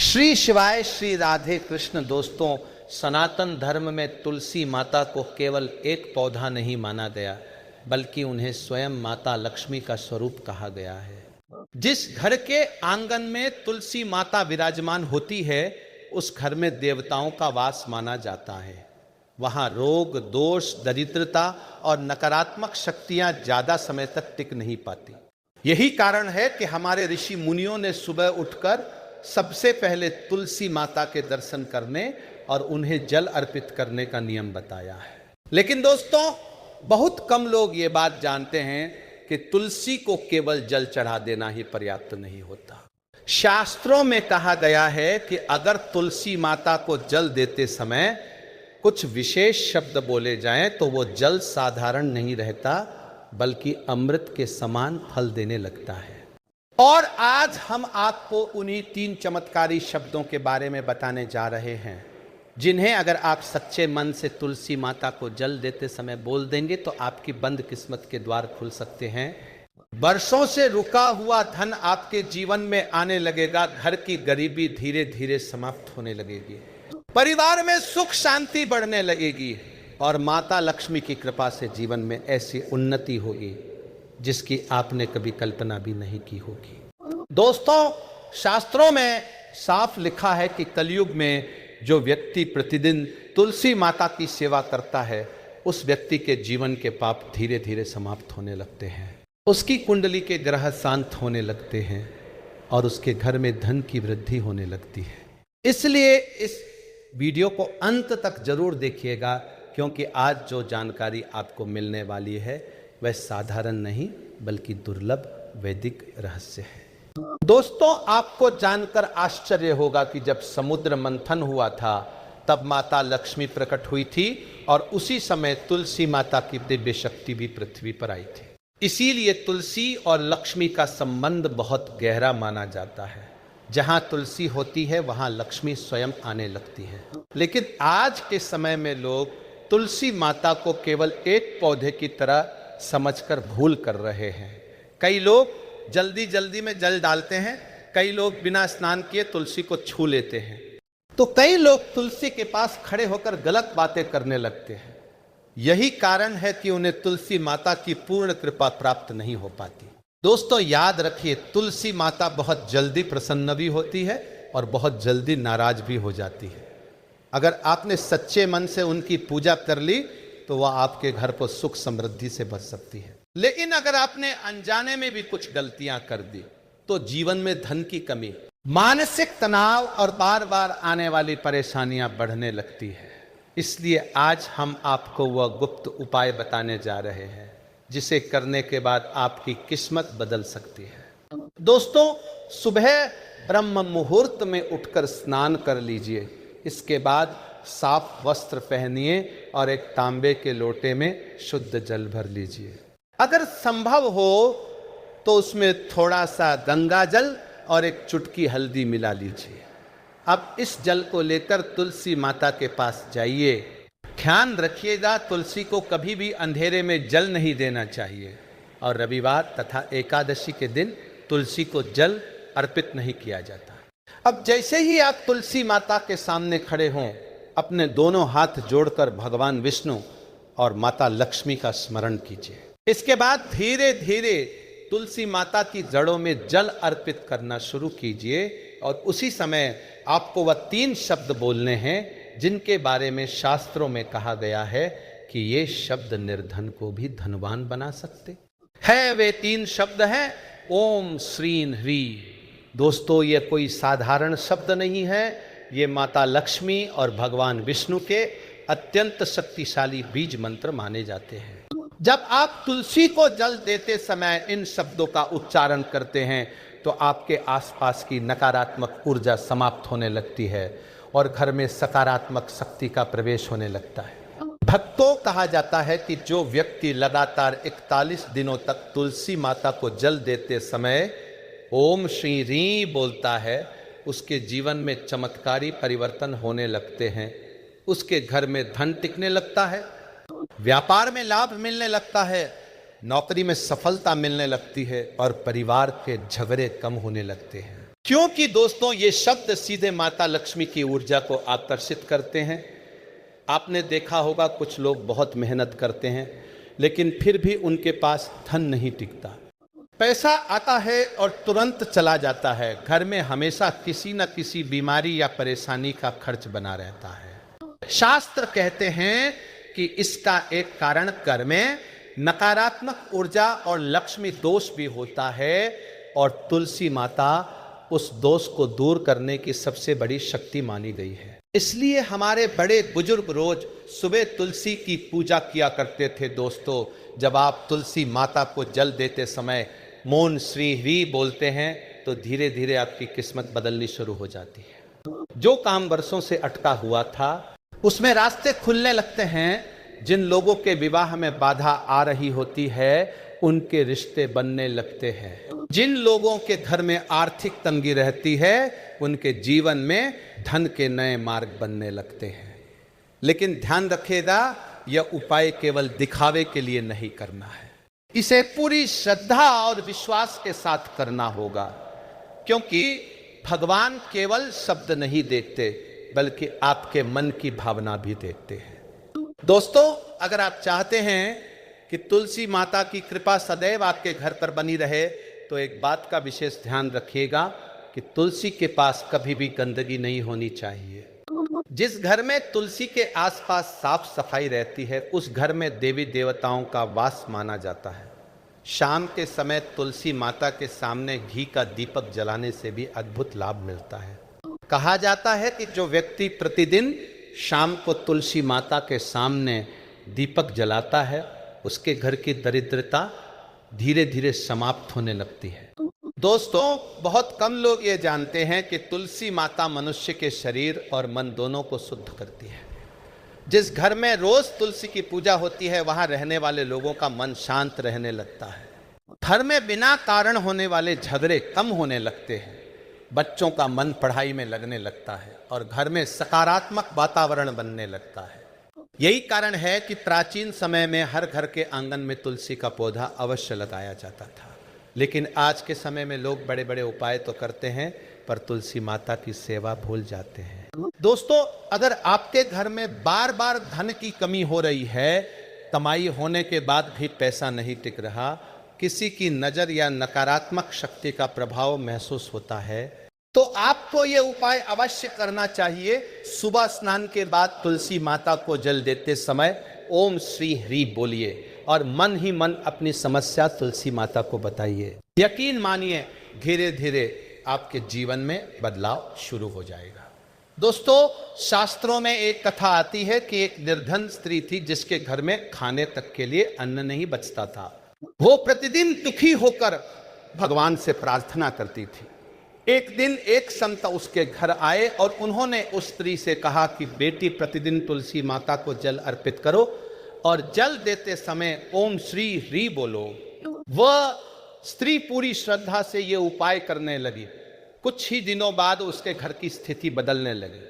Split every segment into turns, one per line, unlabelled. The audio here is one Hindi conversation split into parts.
श्री शिवाय श्री राधे कृष्ण। दोस्तों, सनातन धर्म में तुलसी माता को केवल एक पौधा नहीं माना गया, बल्कि उन्हें स्वयं माता लक्ष्मी का स्वरूप कहा गया है। जिस घर के आंगन में तुलसी माता विराजमान होती है, उस घर में देवताओं का वास माना जाता है। वहां रोग, दोष, दरिद्रता और नकारात्मक शक्तियां ज्यादा समय तक टिक नहीं पाती। यही कारण है कि हमारे ऋषि मुनियों ने सुबह उठकर सबसे पहले तुलसी माता के दर्शन करने और उन्हें जल अर्पित करने का नियम बताया है। लेकिन दोस्तों, बहुत कम लोग ये बात जानते हैं कि तुलसी को केवल जल चढ़ा देना ही पर्याप्त नहीं होता। शास्त्रों में कहा गया है कि अगर तुलसी माता को जल देते समय कुछ विशेष शब्द बोले जाएं तो वो जल साधारण नहीं रहता, बल्कि अमृत के समान फल देने लगता है। और आज हम आपको उन्हीं 3 चमत्कारी शब्दों के बारे में बताने जा रहे हैं, जिन्हें अगर आप सच्चे मन से तुलसी माता को जल देते समय बोल देंगे तो आपकी बंद किस्मत के द्वार खुल सकते हैं। वर्षों से रुका हुआ धन आपके जीवन में आने लगेगा, घर की गरीबी धीरे धीरे समाप्त होने लगेगी, परिवार में सुख शांति बढ़ने लगेगी और माता लक्ष्मी की कृपा से जीवन में ऐसी उन्नति होगी जिसकी आपने कभी कल्पना भी नहीं की होगी। दोस्तों, शास्त्रों में साफ लिखा है कि कलयुग में जो व्यक्ति प्रतिदिन तुलसी माता की सेवा करता है, उस व्यक्ति के जीवन के पाप धीरे धीरे समाप्त होने लगते हैं, उसकी कुंडली के ग्रह शांत होने लगते हैं और उसके घर में धन की वृद्धि होने लगती है। इसलिए इस वीडियो को अंत तक जरूर देखिएगा, क्योंकि आज जो जानकारी आपको मिलने वाली है वह साधारण नहीं बल्कि दुर्लभ वैदिक रहस्य है। दोस्तों, आपको जानकर आश्चर्य होगा कि जब समुद्र मंथन हुआ था तब माता लक्ष्मी प्रकट हुई थी और उसी समय तुलसी माता की दिव्य शक्ति भी पृथ्वी पर आई थी। इसीलिए तुलसी और लक्ष्मी का संबंध बहुत गहरा माना जाता है। जहां तुलसी होती है वहां लक्ष्मी स्वयं आने लगती है। लेकिन आज के समय में लोग तुलसी माता को केवल एक पौधे की तरह समझकर भूल कर रहे हैं। कई लोग जल्दी जल्दी में जल डालते हैं, कई लोग बिना स्नान किए तुलसी को छू लेते हैं, तो कई लोग तुलसी के पास खड़े होकर गलत बातें करने लगते हैं। यही कारण है कि उन्हें तुलसी माता की पूर्ण कृपा प्राप्त नहीं हो पाती। दोस्तों, याद रखिए, तुलसी माता बहुत जल्दी प्रसन्न भी होती है और बहुत जल्दी नाराज भी हो जाती है। अगर आपने सच्चे मन से उनकी पूजा कर ली तो वह आपके घर को सुख समृद्धि से भर सकती है। लेकिन अगर आपने अनजाने में भी कुछ गलतियां कर दी तो जीवन में धन की कमी, मानसिक तनाव और बार बार आने वाली परेशानियां बढ़ने लगती है। इसलिए आज हम आपको वह गुप्त उपाय बताने जा रहे हैं जिसे करने के बाद आपकी किस्मत बदल सकती है। दोस्तों, सुबह ब्रह्म मुहूर्त में उठकर स्नान कर लीजिए। इसके बाद साफ वस्त्र पहनिए और एक तांबे के लोटे में शुद्ध जल भर लीजिए। अगर संभव हो तो उसमें थोड़ा सा गंगा जल और एक चुटकी हल्दी मिला लीजिए। अब इस जल को लेकर तुलसी माता के पास जाइए। ध्यान रखिएगा, तुलसी को कभी भी अंधेरे में जल नहीं देना चाहिए और रविवार तथा एकादशी के दिन तुलसी को जल अर्पित नहीं किया जाता। अब जैसे ही आप तुलसी माता के सामने खड़े हों, अपने दोनों हाथ जोड़कर भगवान विष्णु और माता लक्ष्मी का स्मरण कीजिए। इसके बाद धीरे धीरे तुलसी माता की जड़ों में जल अर्पित करना शुरू कीजिए और उसी समय आपको वह 3 शब्द बोलने हैं जिनके बारे में शास्त्रों में कहा गया है कि ये शब्द निर्धन को भी धनवान बना सकते हैं। वे 3 शब्द हैं ओम श्रीं ह्रीं। दोस्तों, ये कोई साधारण शब्द नहीं है, ये माता लक्ष्मी और भगवान विष्णु के अत्यंत शक्तिशाली बीज मंत्र माने जाते हैं। जब आप तुलसी को जल देते समय इन शब्दों का उच्चारण करते हैं तो आपके आसपास की नकारात्मक ऊर्जा समाप्त होने लगती है और घर में सकारात्मक शक्ति का प्रवेश होने लगता है। भक्तों, कहा जाता है कि जो व्यक्ति लगातार 41 दिनों तक तुलसी माता को जल देते समय ओम श्री री बोलता है, उसके जीवन में चमत्कारी परिवर्तन होने लगते हैं। उसके घर में धन टिकने लगता है, व्यापार में लाभ मिलने लगता है, नौकरी में सफलता मिलने लगती है और परिवार के झगड़े कम होने लगते हैं। क्योंकि दोस्तों ये शब्द सीधे माता लक्ष्मी की ऊर्जा को आकर्षित करते हैं। आपने देखा होगा कुछ लोग बहुत मेहनत करते हैं लेकिन फिर भी उनके पास धन नहीं टिकता। पैसा आता है और तुरंत चला जाता है। घर में हमेशा किसी न किसी बीमारी या परेशानी का खर्च बना रहता है। शास्त्र कहते हैं कि इसका एक कारण घर में नकारात्मक ऊर्जा और लक्ष्मी दोष भी होता है और तुलसी माता उस दोष को दूर करने की सबसे बड़ी शक्ति मानी गई है। इसलिए हमारे बड़े बुजुर्ग रोज सुबह तुलसी की पूजा किया करते थे। दोस्तों, जब आप तुलसी माता को जल देते समय मौन श्री ह्री बोलते हैं तो धीरे धीरे आपकी किस्मत बदलनी शुरू हो जाती है। जो काम वर्षों से अटका हुआ था उसमें रास्ते खुलने लगते हैं। जिन लोगों के विवाह में बाधा आ रही होती है उनके रिश्ते बनने लगते हैं। जिन लोगों के घर में आर्थिक तंगी रहती है उनके जीवन में धन के नए मार्ग बनने लगते हैं। लेकिन ध्यान रखिएगा, यह उपाय केवल दिखावे के लिए नहीं करना है। इसे पूरी श्रद्धा और विश्वास के साथ करना होगा, क्योंकि भगवान केवल शब्द नहीं देखते बल्कि आपके मन की भावना भी देखते हैं। दोस्तों, अगर आप चाहते हैं कि तुलसी माता की कृपा सदैव आपके घर पर बनी रहे तो एक बात का विशेष ध्यान रखिएगा कि तुलसी के पास कभी भी गंदगी नहीं होनी चाहिए। जिस घर में तुलसी के आसपास साफ सफाई रहती है उस घर में देवी देवताओं का वास माना जाता है। शाम के समय तुलसी माता के सामने घी का दीपक जलाने से भी अद्भुत लाभ मिलता है। कहा जाता है कि जो व्यक्ति प्रतिदिन शाम को तुलसी माता के सामने दीपक जलाता है उसके घर की दरिद्रता धीरे धीरे समाप्त होने लगती है। दोस्तों, बहुत कम लोग ये जानते हैं कि तुलसी माता मनुष्य के शरीर और मन दोनों को शुद्ध करती है। जिस घर में रोज तुलसी की पूजा होती है वहां रहने वाले लोगों का मन शांत रहने लगता है। घर में बिना कारण होने वाले झगड़े कम होने लगते हैं। बच्चों का मन पढ़ाई में लगने लगता है और घर में सकारात्मक वातावरण बनने लगता है। यही कारण है कि प्राचीन समय में हर घर के आंगन में तुलसी का पौधा अवश्य लगाया जाता था। लेकिन आज के समय में लोग बड़े बड़े उपाय तो करते हैं पर तुलसी माता की सेवा भूल जाते हैं। दोस्तों, अगर आपके घर में बार बार धन की कमी हो रही है, कमाई होने के बाद भी पैसा नहीं टिक रहा, किसी की नज़र या नकारात्मक शक्ति का प्रभाव महसूस होता है, तो आपको ये उपाय अवश्य करना चाहिए। सुबह स्नान के बाद तुलसी माता को जल देते समय ओम श्री ह्री बोलिए और मन ही मन अपनी समस्या तुलसी माता को बताइए। यकीन मानिए, धीरे धीरे आपके जीवन में बदलाव शुरू हो जाएगा। दोस्तों, शास्त्रों में एक कथा आती है कि एक निर्धन स्त्री थी जिसके घर में खाने तक के लिए अन्न नहीं बचता था। वो प्रतिदिन दुखी होकर भगवान से प्रार्थना करती थी। एक दिन एक संत उसके घर आए और उन्होंने उस स्त्री से कहा कि बेटी, प्रतिदिन तुलसी माता को जल अर्पित करो और जल देते समय ओम श्री ह्री बोलो। वह स्त्री पूरी श्रद्धा से ये उपाय करने लगी। कुछ ही दिनों बाद उसके घर की स्थिति बदलने लगी।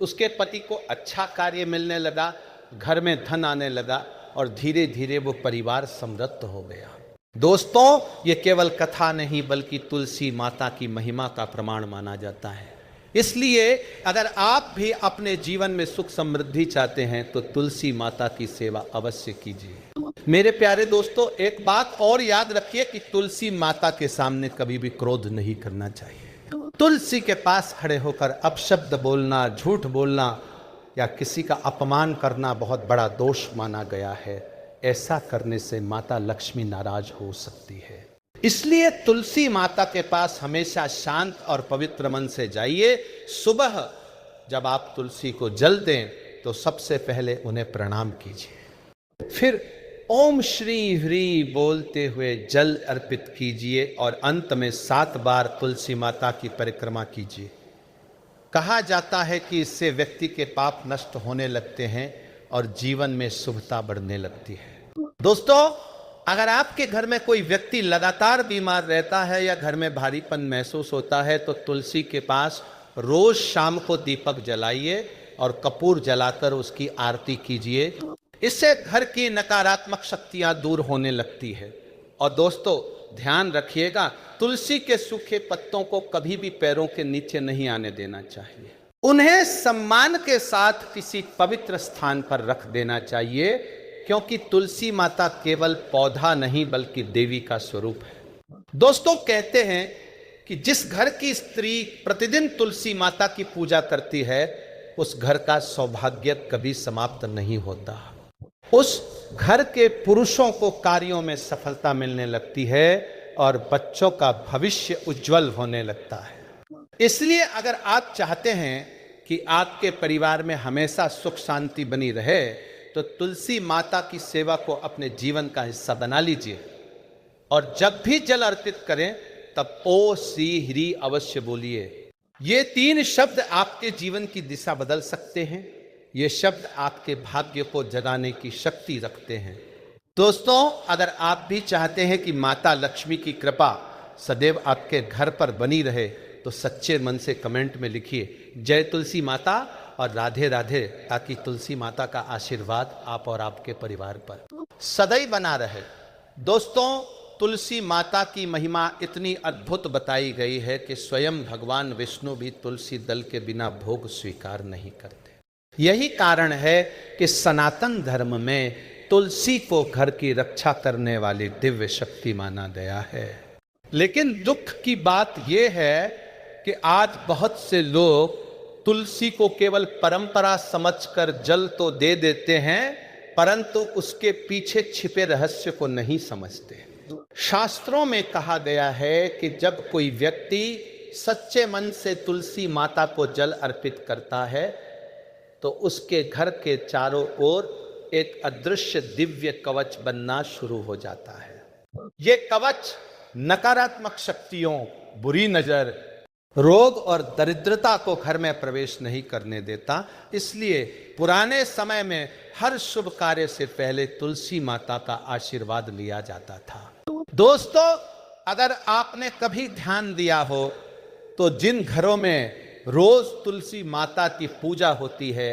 उसके पति को अच्छा कार्य मिलने लगा, घर में धन आने लगा और धीरे धीरे वो परिवार समृद्ध हो गया। दोस्तों, ये केवल कथा नहीं बल्कि तुलसी माता की महिमा का प्रमाण माना जाता है। इसलिए अगर आप भी अपने जीवन में सुख समृद्धि चाहते हैं तो तुलसी माता की सेवा अवश्य कीजिए। मेरे प्यारे दोस्तों, एक बात और याद रखिए कि तुलसी माता के सामने कभी भी क्रोध नहीं करना चाहिए। तुलसी के पास खड़े होकर अपशब्द बोलना, झूठ बोलना या किसी का अपमान करना बहुत बड़ा दोष माना गया है। ऐसा करने से माता लक्ष्मी नाराज हो सकती है। इसलिए तुलसी माता के पास हमेशा शांत और पवित्र मन से जाइए। सुबह जब आप तुलसी को जल दें तो सबसे पहले उन्हें प्रणाम कीजिए, फिर ओम श्री ह्री बोलते हुए जल अर्पित कीजिए और अंत में 7 बार तुलसी माता की परिक्रमा कीजिए। कहा जाता है कि इससे व्यक्ति के पाप नष्ट होने लगते हैं और जीवन में शुभता बढ़ने लगती है। दोस्तों, अगर आपके घर में कोई व्यक्ति लगातार बीमार रहता है या घर में भारीपन महसूस होता है तो तुलसी के पास रोज शाम को दीपक जलाइए और कपूर जलाकर उसकी आरती कीजिए। इससे घर की नकारात्मक शक्तियां दूर होने लगती है। और दोस्तों, ध्यान रखिएगा, तुलसी के सूखे पत्तों को कभी भी पैरों के नीचे नहीं आने देना चाहिए। उन्हें सम्मान के साथ किसी पवित्र स्थान पर रख देना चाहिए, क्योंकि तुलसी माता केवल पौधा नहीं बल्कि देवी का स्वरूप है। दोस्तों, कहते हैं कि जिस घर की स्त्री प्रतिदिन तुलसी माता की पूजा करती है, उस घर का सौभाग्य कभी समाप्त नहीं होता। उस घर के पुरुषों को कार्यों में सफलता मिलने लगती है और बच्चों का भविष्य उज्जवल होने लगता है। इसलिए अगर आप चाहते हैं कि आपके परिवार में हमेशा सुख शांति बनी रहे, तो तुलसी माता की सेवा को अपने जीवन का हिस्सा बना लीजिए और जब भी जल अर्पित करें तब ओ श्री ह्री अवश्य बोलिए। ये 3 शब्द आपके जीवन की दिशा बदल सकते हैं। ये शब्द आपके भाग्य को जगाने की शक्ति रखते हैं। दोस्तों, अगर आप भी चाहते हैं कि माता लक्ष्मी की कृपा सदैव आपके घर पर बनी रहे, तो सच्चे मन से कमेंट में लिखिए जय तुलसी माता और राधे राधे, ताकि तुलसी माता का आशीर्वाद आप और आपके परिवार पर सदैव बना रहे। दोस्तों, तुलसी माता की महिमा इतनी अद्भुत बताई गई है कि स्वयं भगवान विष्णु भी तुलसी दल के बिना भोग स्वीकार नहीं करते। यही कारण है कि सनातन धर्म में तुलसी को घर की रक्षा करने वाली दिव्य शक्ति माना गया है। लेकिन दुख की बात यह है कि आज बहुत से लोग तुलसी को केवल परंपरा समझकर जल तो दे देते हैं, परंतु उसके पीछे छिपे रहस्य को नहीं समझते। शास्त्रों में कहा गया है कि जब कोई व्यक्ति सच्चे मन से तुलसी माता को जल अर्पित करता है, तो उसके घर के चारों ओर एक अदृश्य दिव्य कवच बनना शुरू हो जाता है। ये कवच नकारात्मक शक्तियों, बुरी नजर, रोग और दरिद्रता को घर में प्रवेश नहीं करने देता। इसलिए पुराने समय में हर शुभ कार्य से पहले तुलसी माता का आशीर्वाद लिया जाता था। दोस्तों, अगर आपने कभी ध्यान दिया हो तो जिन घरों में रोज तुलसी माता की पूजा होती है,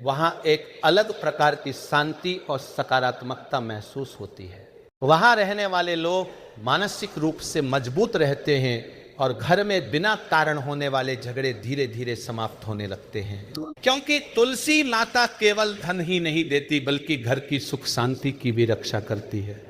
वहां एक अलग प्रकार की शांति और सकारात्मकता महसूस होती है। वहां रहने वाले लोग मानसिक रूप से मजबूत रहते हैं और घर में बिना कारण होने वाले झगड़े धीरे धीरे समाप्त होने लगते हैं, क्योंकि तुलसी माता केवल धन ही नहीं देती बल्कि घर की सुख शांति की भी रक्षा करती है।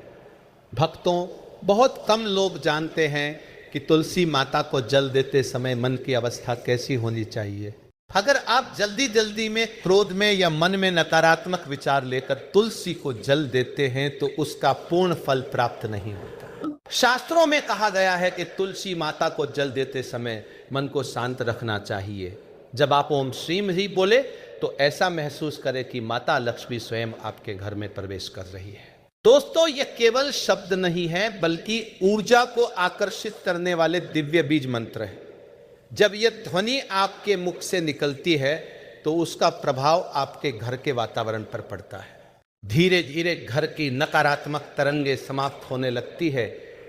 भक्तों, बहुत कम लोग जानते हैं कि तुलसी माता को जल देते समय मन की अवस्था कैसी होनी चाहिए। अगर आप जल्दी जल्दी में, क्रोध में या मन में नकारात्मक विचार लेकर तुलसी को जल देते हैं, तो उसका पूर्ण फल प्राप्त नहीं होता। शास्त्रों में कहा गया है कि तुलसी माता को जल देते समय मन को शांत रखना चाहिए। जब आप ओम श्रीम ह्रीं बोले तो ऐसा महसूस करें कि माता लक्ष्मी स्वयं आपके घर में प्रवेश कर रही है। दोस्तों, ये केवल शब्द नहीं है बल्कि ऊर्जा को आकर्षित करने वाले दिव्य बीज मंत्र है। जब ये ध्वनि आपके मुख से निकलती है तो उसका प्रभाव आपके घर के वातावरण पर पड़ता है। धीरे धीरे घर की नकारात्मक तरंगे समाप्त होने लगती है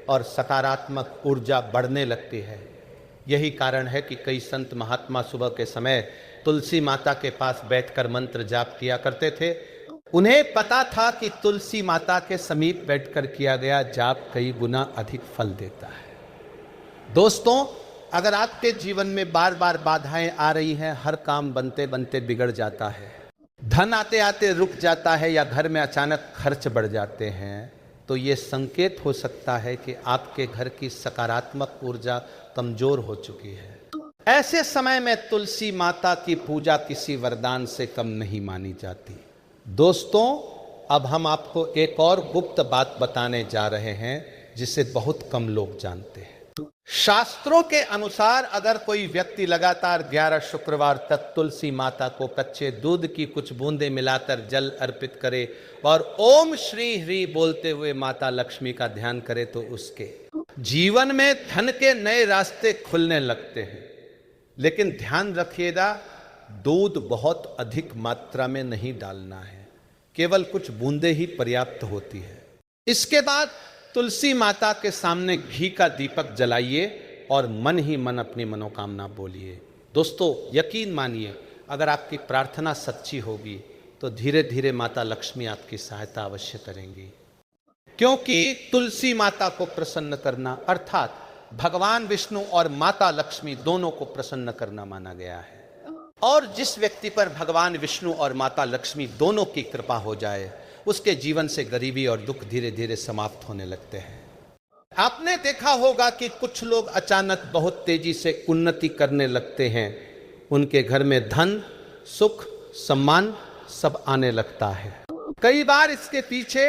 और सकारात्मक ऊर्जा बढ़ने लगती है। यही कारण है कि कई संत महात्मा सुबह के समय तुलसी माता के पास बैठकर मंत्र जाप किया करते थे। उन्हें पता था कि तुलसी माता के समीप बैठकर किया गया जाप कई गुना अधिक फल देता है। दोस्तों, अगर आपके जीवन में बार बार बाधाएं आ रही हैं, हर काम बनते बनते बिगड़ जाता है, धन आते आते रुक जाता है या घर में अचानक खर्च बढ़ जाते हैं, तो ये संकेत हो सकता है कि आपके घर की सकारात्मक ऊर्जा कमजोर हो चुकी है। ऐसे समय में तुलसी माता की पूजा किसी वरदान से कम नहीं मानी जाती। दोस्तों, अब हम आपको एक और गुप्त बात बताने जा रहे हैं जिसे बहुत कम लोग जानते हैं। शास्त्रों के अनुसार अगर कोई व्यक्ति लगातार 11 शुक्रवार तक तुलसी माता को कच्चे दूध की कुछ बूंदें मिलाकर जल अर्पित करे और ओम श्री ह्रीं बोलते हुए माता लक्ष्मी का ध्यान करे, तो उसके जीवन में धन के नए रास्ते खुलने लगते हैं। लेकिन ध्यान रखिएगा, दूध बहुत अधिक मात्रा में नहीं डालना है, केवल कुछ बूंदें ही पर्याप्त होती है। इसके बाद तुलसी माता के सामने घी का दीपक जलाइए और मन ही मन अपनी मनोकामना बोलिए। दोस्तों, यकीन मानिए, अगर आपकी प्रार्थना सच्ची होगी तो धीरे धीरे माता लक्ष्मी आपकी सहायता अवश्य करेंगी। क्योंकि तुलसी माता को प्रसन्न करना अर्थात भगवान विष्णु और माता लक्ष्मी दोनों को प्रसन्न करना माना गया है। और जिस व्यक्ति पर भगवान विष्णु और माता लक्ष्मी दोनों की कृपा हो जाए, उसके जीवन से गरीबी और दुख धीरे धीरे समाप्त होने लगते हैं। आपने देखा होगा कि कुछ लोग अचानक बहुत तेजी से उन्नति करने लगते हैं, उनके घर में धन, सुख, सम्मान सब आने लगता है। कई बार इसके पीछे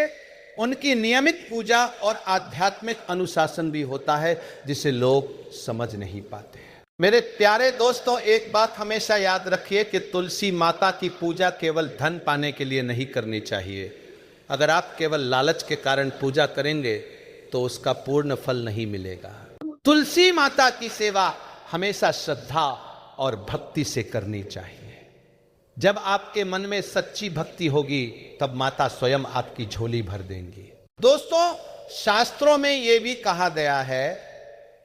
उनकी नियमित पूजा और आध्यात्मिक अनुशासन भी होता है, जिसे लोग समझ नहीं पाते। मेरे प्यारे दोस्तों, एक बात हमेशा याद रखिए कि तुलसी माता की पूजा केवल धन पाने के लिए नहीं करनी चाहिए। अगर आप केवल लालच के कारण पूजा करेंगे तो उसका पूर्ण फल नहीं मिलेगा। तुलसी माता की सेवा हमेशा श्रद्धा और भक्ति से करनी चाहिए। जब आपके मन में सच्ची भक्ति होगी तब माता स्वयं आपकी झोली भर देंगी। दोस्तों, शास्त्रों में यह भी कहा गया है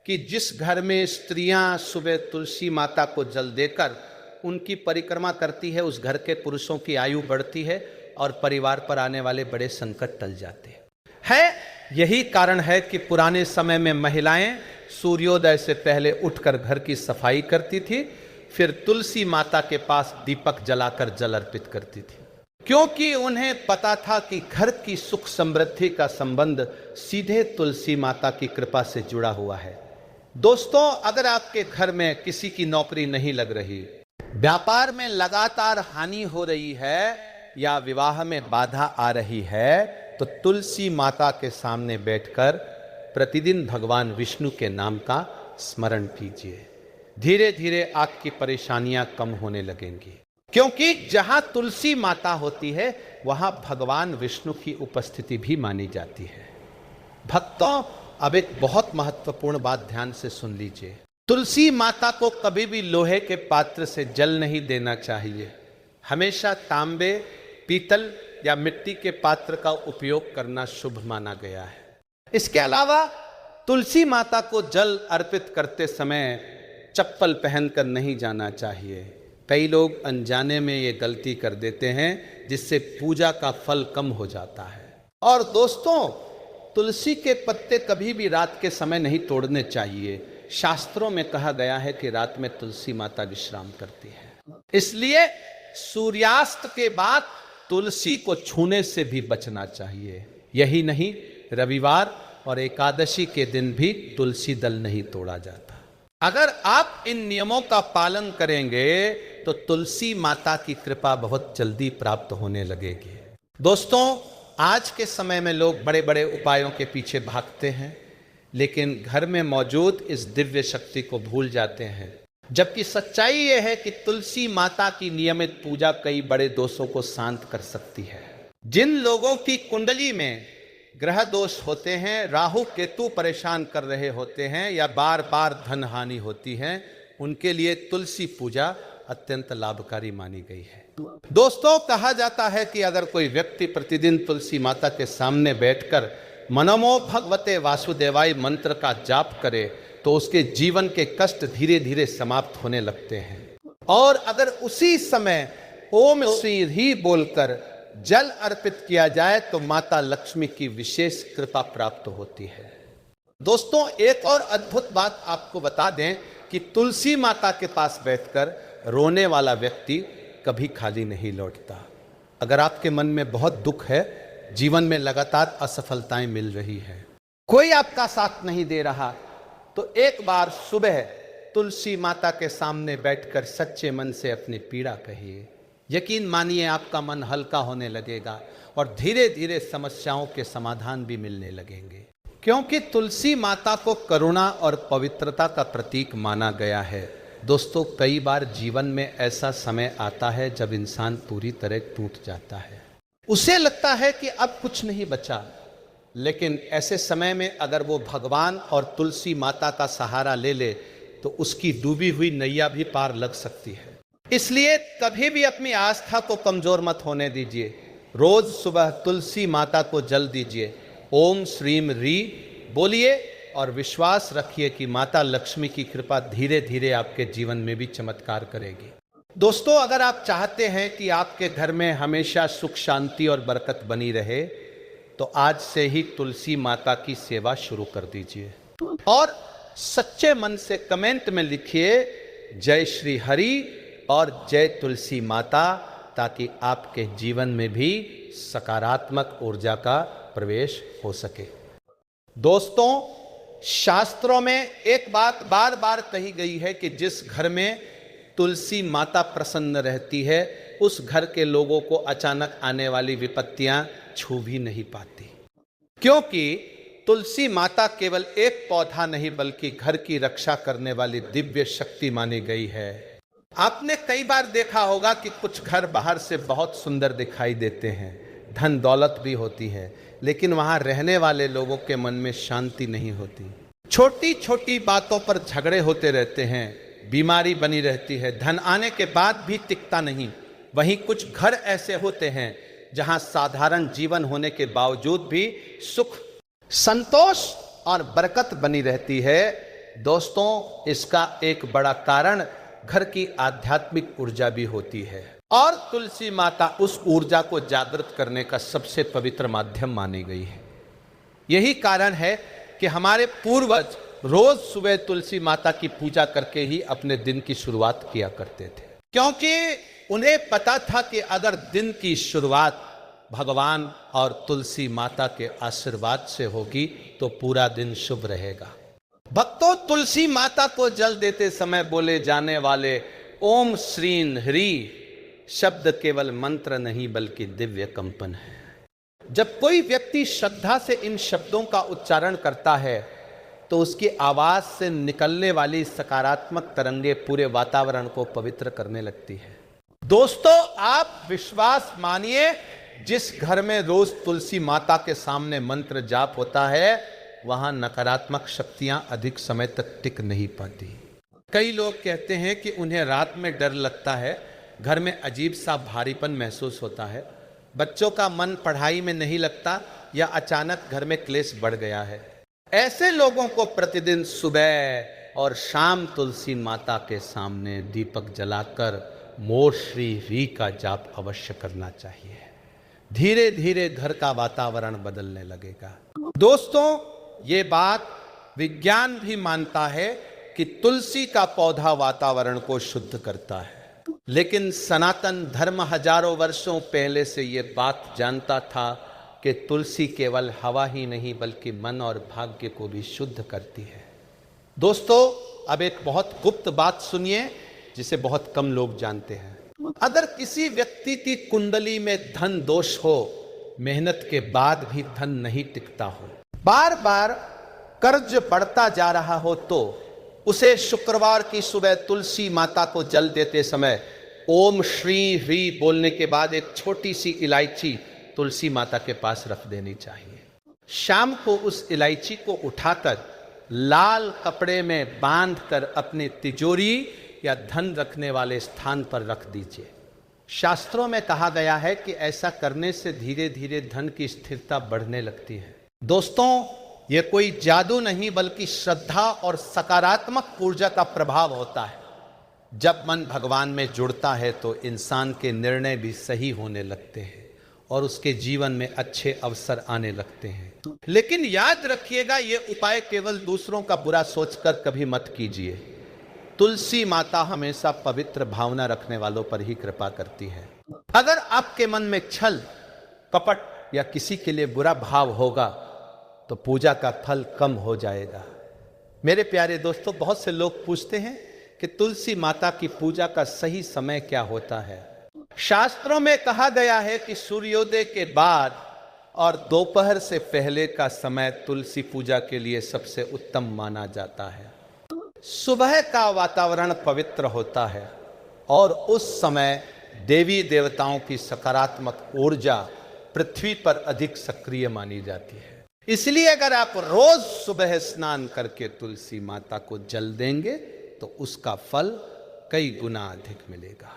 कि जिस घर में स्त्रियां सुबह तुलसी माता को जल देकर उनकी परिक्रमा करती है, उस घर के पुरुषों की आयु बढ़ती है और परिवार पर आने वाले बड़े संकट टल जाते हैं। यही कारण है कि पुराने समय में महिलाएं सूर्योदय से पहले उठकर घर की सफाई करती थी, फिर तुलसी माता के पास दीपक जलाकर जल अर्पित करती थी, क्योंकि उन्हें पता था कि घर की सुख समृद्धि का संबंध सीधे तुलसी माता की कृपा से जुड़ा हुआ है। दोस्तों, अगर आपके घर में किसी की नौकरी नहीं लग रही, व्यापार में लगातार हानि हो रही है या विवाह में बाधा आ रही है, तो तुलसी माता के सामने बैठकर प्रतिदिन भगवान विष्णु के नाम का स्मरण कीजिए। धीरे धीरे आपकी परेशानियां कम होने लगेंगी, क्योंकि जहां तुलसी माता होती है वहां भगवान विष्णु की उपस्थिति भी मानी जाती है। भक्तों, अब एक बहुत महत्वपूर्ण बात ध्यान से सुन लीजिए। तुलसी माता को कभी भी लोहे के पात्र से जल नहीं देना चाहिए। हमेशा तांबे, पीतल या मिट्टी के पात्र का उपयोग करना शुभ माना गया है। इसके अलावा तुलसी माता को जल अर्पित करते समय चप्पल पहनकर नहीं जाना चाहिए। कई लोग अनजाने में ये गलती कर देते हैं, जिससे पूजा का फल कम हो जाता है। और दोस्तों, तुलसी के पत्ते कभी भी रात के समय नहीं तोड़ने चाहिए। शास्त्रों में कहा गया है कि रात में तुलसी माता विश्राम करती है, इसलिए सूर्यास्त के बाद तुलसी को छूने से भी बचना चाहिए। यही नहीं, रविवार और एकादशी के दिन भी तुलसी दल नहीं तोड़ा जाता। अगर आप इन नियमों का पालन करेंगे तो तुलसी माता की कृपा बहुत जल्दी प्राप्त होने लगेगी। दोस्तों, आज के समय में लोग बड़े बड़े उपायों के पीछे भागते हैं, लेकिन घर में मौजूद इस दिव्य शक्ति को भूल जाते हैं। जबकि सच्चाई यह है कि तुलसी माता की नियमित पूजा कई बड़े दोषों को शांत कर सकती है। जिन लोगों की कुंडली में ग्रह दोष होते हैं, राहु केतु परेशान कर रहे होते हैं या बार बार धन हानि होती है, उनके लिए तुलसी पूजा अत्यंत लाभकारी मानी गई है। दोस्तों, कहा जाता है कि अगर कोई व्यक्ति प्रतिदिन तुलसी माता के सामने बैठकर मनमो भगवते वासुदेवाय मंत्र का जाप करे तो उसके जीवन के कष्ट धीरे धीरे समाप्त होने लगते हैं। और अगर उसी समय ओम श्री ही बोलकर जल अर्पित किया जाए तो माता लक्ष्मी की विशेष कृपा प्राप्त होती है। दोस्तों, एक और अद्भुत बात आपको बता दें कि तुलसी माता के पास बैठकर रोने वाला व्यक्ति कभी खाली नहीं लौटता। अगर आपके मन में बहुत दुख है, जीवन में लगातार असफलताएं मिल रही है, कोई आपका साथ नहीं दे रहा, तो एक बार सुबह तुलसी माता के सामने बैठकर सच्चे मन से अपनी पीड़ा कहिए। यकीन मानिए, आपका मन हल्का होने लगेगा और धीरे धीरे समस्याओं के समाधान भी मिलने लगेंगे। क्योंकि तुलसी माता को करुणा और पवित्रता का प्रतीक माना गया है। दोस्तों, कई बार जीवन में ऐसा समय आता है जब इंसान पूरी तरह टूट जाता है, उसे लगता है कि अब कुछ नहीं बचा, लेकिन ऐसे समय में अगर वो भगवान और तुलसी माता का सहारा ले ले तो उसकी डूबी हुई नैया भी पार लग सकती है। इसलिए कभी भी अपनी आस्था को कमजोर मत होने दीजिए। रोज सुबह तुलसी माता को जल दीजिए, ओम श्रीम री बोलिए और विश्वास रखिए कि माता लक्ष्मी की कृपा धीरे धीरे आपके जीवन में भी चमत्कार करेगी। दोस्तों, अगर आप चाहते हैं कि आपके घर में हमेशा सुख शांति और बरकत बनी रहे तो आज से ही तुलसी माता की सेवा शुरू कर दीजिए और सच्चे मन से कमेंट में लिखिए जय श्री हरि और जय तुलसी माता, ताकि आपके जीवन में भी सकारात्मक ऊर्जा का प्रवेश हो सके। दोस्तों, शास्त्रों में एक बात बार बार कही गई है कि जिस घर में तुलसी माता प्रसन्न रहती है उस घर के लोगों को अचानक आने वाली विपत्तियां छू भी नहीं पाती, क्योंकि तुलसी माता केवल एक पौधा नहीं बल्कि घर की रक्षा करने वाली दिव्य शक्ति मानी गई है। आपने कई बार देखा होगा कि कुछ घर बाहर से बहुत सुंदर दिखाई देते हैं, धन दौलत भी होती है, लेकिन वहां रहने वाले लोगों के मन में शांति नहीं होती। छोटी छोटी बातों पर झगड़े होते रहते हैं, बीमारी बनी रहती है, धन आने के बाद भी टिकता नहीं। वहीं कुछ घर ऐसे होते हैं जहां साधारण जीवन होने के बावजूद भी सुख, संतोष और बरकत बनी रहती है। दोस्तों, इसका एक बड़ा कारण घर की आध्यात्मिक ऊर्जा भी होती है और तुलसी माता उस ऊर्जा को जागृत करने का सबसे पवित्र माध्यम मानी गई है। यही कारण है कि हमारे पूर्वज रोज सुबह तुलसी माता की पूजा करके ही अपने दिन की शुरुआत किया करते थे, क्योंकि उन्हें पता था कि अगर दिन की शुरुआत भगवान और तुलसी माता के आशीर्वाद से होगी तो पूरा दिन शुभ रहेगा। भक्तों, तुलसी माता को जल देते समय बोले जाने वाले ओम श्रीं ह्री शब्द केवल मंत्र नहीं बल्कि दिव्य कंपन है। जब कोई व्यक्ति श्रद्धा से इन शब्दों का उच्चारण करता है तो उसकी आवाज से निकलने वाली सकारात्मक तरंगे पूरे वातावरण को पवित्र करने लगती है। दोस्तों, आप विश्वास मानिए, जिस घर में रोज तुलसी माता के सामने मंत्र जाप होता है वहां नकारात्मक शक्तियां अधिक समय तक टिक नहीं पाती। कई लोग कहते हैं कि उन्हें रात में डर लगता है, घर में अजीब सा भारीपन महसूस होता है, बच्चों का मन पढ़ाई में नहीं लगता या अचानक घर में क्लेश बढ़ गया है। ऐसे लोगों को प्रतिदिन सुबह और शाम तुलसी माता के सामने दीपक जलाकर मोर श्री री का जाप अवश्य करना चाहिए। धीरे धीरे घर का वातावरण बदलने लगेगा। दोस्तों, ये बात विज्ञान भी मानता है कि तुलसी का पौधा वातावरण को शुद्ध करता है, लेकिन सनातन धर्म हजारों वर्षों पहले से ये बात जानता था कि तुलसी केवल हवा ही नहीं बल्कि मन और भाग्य को भी शुद्ध करती है। दोस्तों, अब एक बहुत गुप्त बात सुनिए जिसे बहुत कम लोग जानते हैं। अगर किसी व्यक्ति की कुंडली में धन दोष हो, मेहनत के बाद भी धन नहीं टिकता हो, बार बार कर्ज बढ़ता जा रहा हो, तो उसे शुक्रवार की सुबह तुलसी माता को जल देते समय ओम श्री ह्री बोलने के बाद एक छोटी सी इलायची तुलसी माता के पास रख देनी चाहिए। शाम को उस इलायची को उठाकर लाल कपड़े में बांधकर अपनी तिजोरी या धन रखने वाले स्थान पर रख दीजिए। शास्त्रों में कहा गया है कि ऐसा करने से धीरे धीरे धन की स्थिरता बढ़ने लगती है। दोस्तों, ये कोई जादू नहीं बल्कि श्रद्धा और सकारात्मक ऊर्जा का प्रभाव होता है। जब मन भगवान में जुड़ता है तो इंसान के निर्णय भी सही होने लगते हैं और उसके जीवन में अच्छे अवसर आने लगते हैं। लेकिन याद रखिएगा, ये उपाय केवल दूसरों का बुरा सोचकर कभी मत कीजिए। तुलसी माता हमेशा पवित्र भावना रखने वालों पर ही कृपा करती है। अगर आपके मन में छल, कपट या किसी के लिए बुरा भाव होगा तो पूजा का फल कम हो जाएगा। मेरे प्यारे दोस्तों, बहुत से लोग पूछते हैं कि तुलसी माता की पूजा का सही समय क्या होता है। शास्त्रों में कहा गया है कि सूर्योदय के बाद और दोपहर से पहले का समय तुलसी पूजा के लिए सबसे उत्तम माना जाता है। सुबह का वातावरण पवित्र होता है और उस समय देवी देवताओं की सकारात्मक ऊर्जा पृथ्वी पर अधिक सक्रिय मानी जाती है। इसलिए अगर आप रोज सुबह स्नान करके तुलसी माता को जल देंगे तो उसका फल कई गुना अधिक मिलेगा।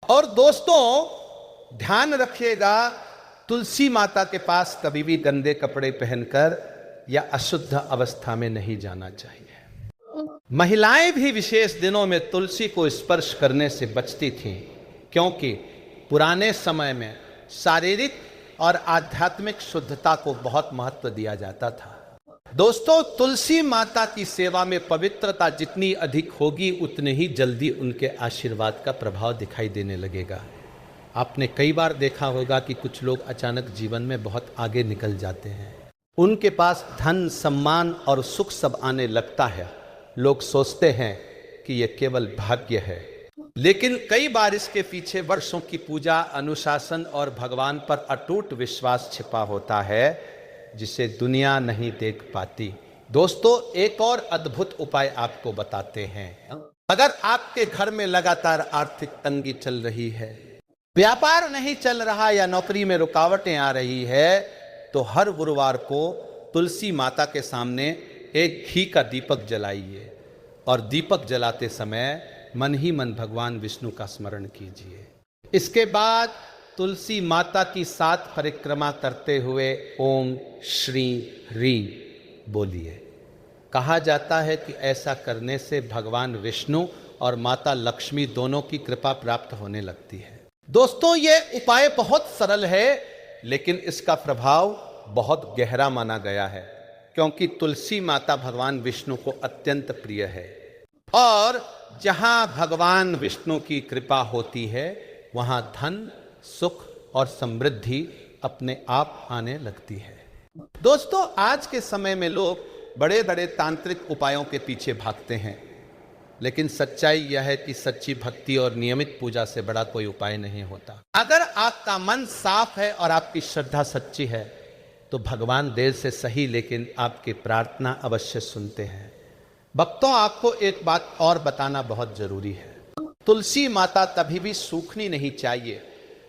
और दोस्तों, ध्यान रखिएगा, तुलसी माता के पास कभी भी गंदे कपड़े पहनकर या अशुद्ध अवस्था में नहीं जाना चाहिए। महिलाएं भी विशेष दिनों में तुलसी को स्पर्श करने से बचती थीं, क्योंकि पुराने समय में शारीरिक और आध्यात्मिक शुद्धता को बहुत महत्व दिया जाता था। दोस्तों, तुलसी माता की सेवा में पवित्रता जितनी अधिक होगी उतने ही जल्दी उनके आशीर्वाद का प्रभाव दिखाई देने लगेगा। आपने कई बार देखा होगा कि कुछ लोग अचानक जीवन में बहुत आगे निकल जाते हैं, उनके पास धन, सम्मान और सुख सब आने लगता है। लोग सोचते हैं कि यह केवल भाग्य है, लेकिन कई बार इसके पीछे वर्षों की पूजा, अनुशासन और भगवान पर अटूट विश्वास छिपा होता है, जिसे दुनिया नहीं देख पाती। दोस्तों, एक और अद्भुत उपाय आपको बताते हैं। अगर आपके घर में लगातार आर्थिक तंगी चल रही है, व्यापार नहीं चल रहा या नौकरी में रुकावटें आ रही है, तो हर गुरुवार को तुलसी माता के सामने एक घी का दीपक जलाइए और दीपक जलाते समय मन ही मन भगवान विष्णु का स्मरण कीजिए। इसके बाद तुलसी माता की 7 परिक्रमा करते हुए ओम श्री ह्रीं बोलिए। कहा जाता है कि ऐसा करने से भगवान विष्णु और माता लक्ष्मी दोनों की कृपा प्राप्त होने लगती है। दोस्तों, ये उपाय बहुत सरल है, लेकिन इसका प्रभाव बहुत गहरा माना गया है, क्योंकि तुलसी माता भगवान विष्णु को अत्यंत प्रिय है और जहां भगवान विष्णु की कृपा होती है वहां धन, सुख और समृद्धि अपने आप आने लगती है। दोस्तों, आज के समय में लोग बड़े बड़े तांत्रिक उपायों के पीछे भागते हैं, लेकिन सच्चाई यह है कि सच्ची भक्ति और नियमित पूजा से बड़ा कोई उपाय नहीं होता। अगर आपका मन साफ है और आपकी श्रद्धा सच्ची है तो भगवान देर से सही लेकिन आपकी प्रार्थना अवश्य सुनते हैं। भक्तों, आपको एक बात और बताना बहुत जरूरी है। तुलसी माता कभी भी सूखनी नहीं चाहिए।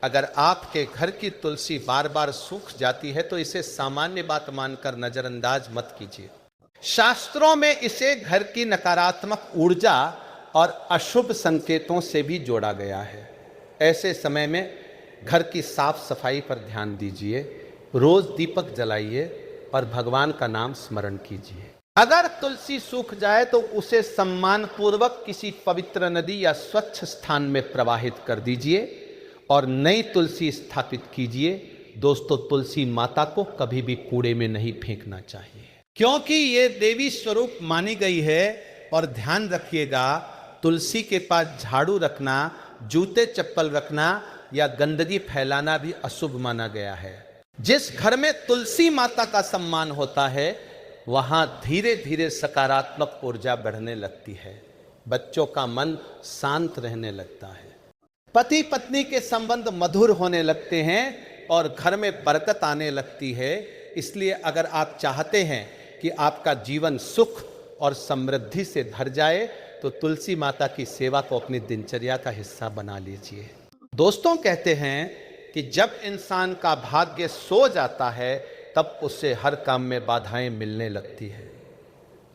अगर आपके घर की तुलसी बार बार सूख जाती है तो इसे सामान्य बात मानकर नजरअंदाज मत कीजिए। शास्त्रों में इसे घर की नकारात्मक ऊर्जा और अशुभ संकेतों से भी जोड़ा गया है। ऐसे समय में घर की साफ सफाई पर ध्यान दीजिए, रोज दीपक जलाइए और भगवान का नाम स्मरण कीजिए। अगर तुलसी सूख जाए तो उसे सम्मान पूर्वक किसी पवित्र नदी या स्वच्छ स्थान में प्रवाहित कर दीजिए और नई तुलसी स्थापित कीजिए। दोस्तों, तुलसी माता को कभी भी कूड़े में नहीं फेंकना चाहिए, क्योंकि ये देवी स्वरूप मानी गई है। और ध्यान रखिएगा, तुलसी के पास झाड़ू रखना, जूते चप्पल रखना या गंदगी फैलाना भी अशुभ माना गया है। जिस घर में तुलसी माता का सम्मान होता है वहां धीरे धीरे सकारात्मक ऊर्जा बढ़ने लगती है, बच्चों का मन शांत रहने लगता है, पति पत्नी के संबंध मधुर होने लगते हैं और घर में बरकत आने लगती है। इसलिए अगर आप चाहते हैं कि आपका जीवन सुख और समृद्धि से भर जाए तो तुलसी माता की सेवा को अपनी दिनचर्या का हिस्सा बना लीजिए। दोस्तों, कहते हैं कि जब इंसान का भाग्य सो जाता है तब उसे हर काम में बाधाएं मिलने लगती है,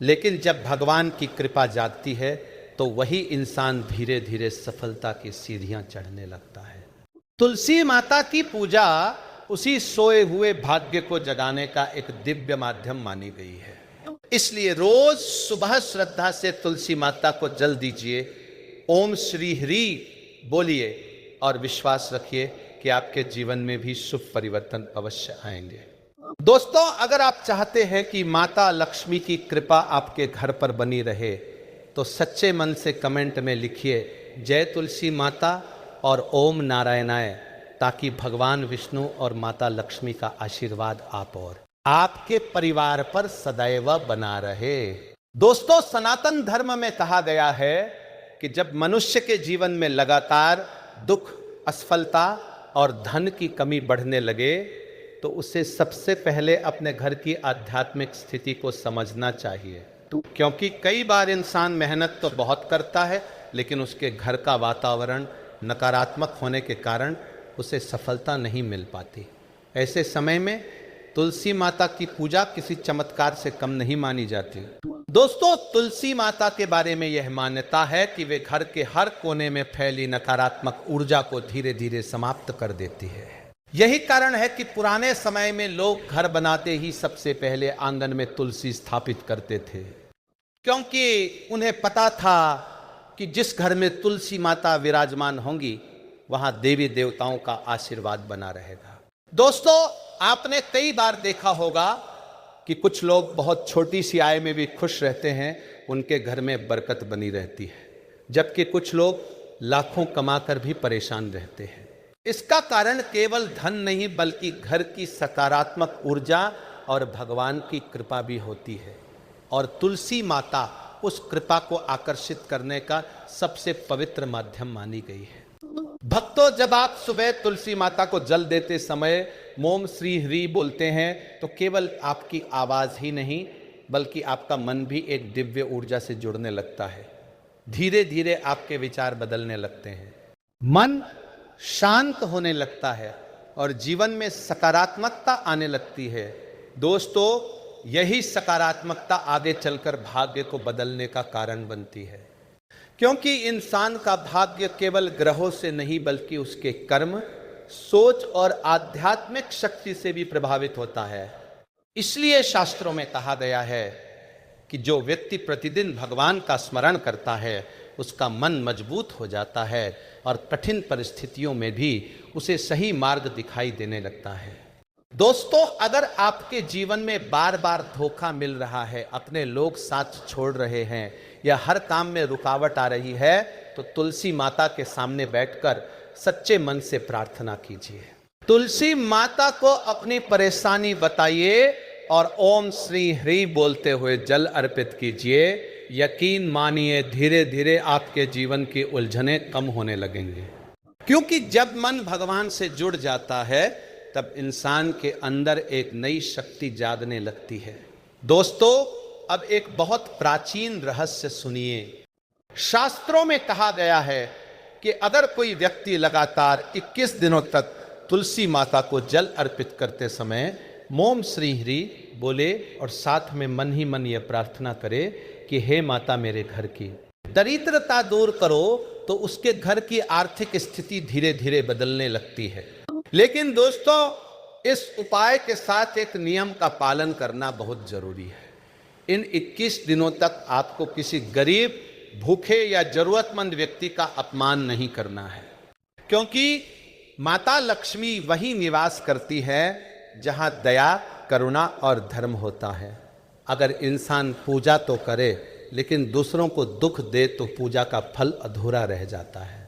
लेकिन जब भगवान की कृपा जागती है तो वही इंसान धीरे धीरे सफलता की सीढ़ियां चढ़ने लगता है। तुलसी माता की पूजा उसी सोए हुए भाग्य को जगाने का एक दिव्य माध्यम मानी गई है। इसलिए रोज सुबह श्रद्धा से तुलसी माता को जल दीजिए, ओम श्री ह्रीं बोलिए और विश्वास रखिए कि आपके जीवन में भी शुभ परिवर्तन अवश्य आएंगे। दोस्तों, अगर आप चाहते हैं कि माता लक्ष्मी की कृपा आपके घर पर बनी रहे तो सच्चे मन से कमेंट में लिखिए जय तुलसी माता और ओम नारायणाय, ताकि भगवान विष्णु और माता लक्ष्मी का आशीर्वाद आप और आपके परिवार पर सदैव बना रहे। दोस्तों, सनातन धर्म में कहा गया है कि जब मनुष्य के जीवन में लगातार दुख, असफलता और धन की कमी बढ़ने लगे तो उसे सबसे पहले अपने घर की आध्यात्मिक स्थिति को समझना चाहिए, क्योंकि कई बार इंसान मेहनत तो बहुत करता है लेकिन उसके घर का वातावरण नकारात्मक होने के कारण उसे सफलता नहीं मिल पाती। ऐसे समय में तुलसी माता की पूजा किसी चमत्कार से कम नहीं मानी जाती। दोस्तों, तुलसी माता के बारे में यह मान्यता है कि वे घर के हर कोने में फैली नकारात्मक ऊर्जा को धीरे धीरे समाप्त कर देती है। यही कारण है कि पुराने समय में लोग घर बनाते ही सबसे पहले आंगन में तुलसी स्थापित करते थे, क्योंकि उन्हें पता था कि जिस घर में तुलसी माता विराजमान होंगी वहां देवी देवताओं का आशीर्वाद बना रहेगा। दोस्तों, आपने कई बार देखा होगा कि कुछ लोग बहुत छोटी सी आय में भी खुश रहते हैं, उनके घर में बरकत बनी रहती है, जबकि कुछ लोग लाखों कमाकर भी परेशान रहते हैं। इसका कारण केवल धन नहीं बल्कि घर की सकारात्मक ऊर्जा और भगवान की कृपा भी होती है, और तुलसी माता उस कृपा को आकर्षित करने का सबसे पवित्र माध्यम मानी गई है। भक्तों, जब आप सुबह तुलसी माता को जल देते समय मोम श्री ह्री बोलते हैं तो केवल आपकी आवाज ही नहीं बल्कि आपका मन भी एक दिव्य ऊर्जा से जुड़ने लगता है। धीरे धीरे आपके विचार बदलने लगते हैं, मन शांत होने लगता है और जीवन में सकारात्मकता आने लगती है। दोस्तों, यही सकारात्मकता आगे चलकर भाग्य को बदलने का कारण बनती है, क्योंकि इंसान का भाग्य केवल ग्रहों से नहीं बल्कि उसके कर्म, सोच और आध्यात्मिक शक्ति से भी प्रभावित होता है। इसलिए शास्त्रों में कहा गया है कि जो व्यक्ति प्रतिदिन भगवान का स्मरण करता है उसका मन मजबूत हो जाता है और कठिन परिस्थितियों में भी उसे सही मार्ग दिखाई देने लगता है। दोस्तों, अगर आपके जीवन में बार बार धोखा मिल रहा है, अपने लोग साथ छोड़ रहे हैं या हर काम में रुकावट आ रही है, तो तुलसी माता के सामने बैठकर सच्चे मन से प्रार्थना कीजिए। तुलसी माता को अपनी परेशानी बताइए और ओम श्री ह्री बोलते हुए जल अर्पित कीजिए। यकीन मानिए, धीरे धीरे आपके जीवन की उलझनें कम होने लगेंगे, क्योंकि जब मन भगवान से जुड़ जाता है तब इंसान के अंदर एक नई शक्ति जागने लगती है। दोस्तों, अब एक बहुत प्राचीन रहस्य सुनिए। शास्त्रों में कहा गया है कि अगर कोई व्यक्ति लगातार 21 दिनों तक तुलसी माता को जल अर्पित करते समय मोम श्री ह्री बोले और साथ में मन ही मन यह प्रार्थना करे कि हे माता, मेरे घर की दरिद्रता दूर करो, तो उसके घर की आर्थिक स्थिति धीरे धीरे बदलने लगती है। लेकिन दोस्तों, इस उपाय के साथ एक नियम का पालन करना बहुत जरूरी है। इन 21 दिनों तक आपको किसी गरीब, भूखे या जरूरतमंद व्यक्ति का अपमान नहीं करना है, क्योंकि माता लक्ष्मी वही निवास करती है जहां दया, करुणा और धर्म होता है। अगर इंसान पूजा तो करे लेकिन दूसरों को दुख दे तो पूजा का फल अधूरा रह जाता है।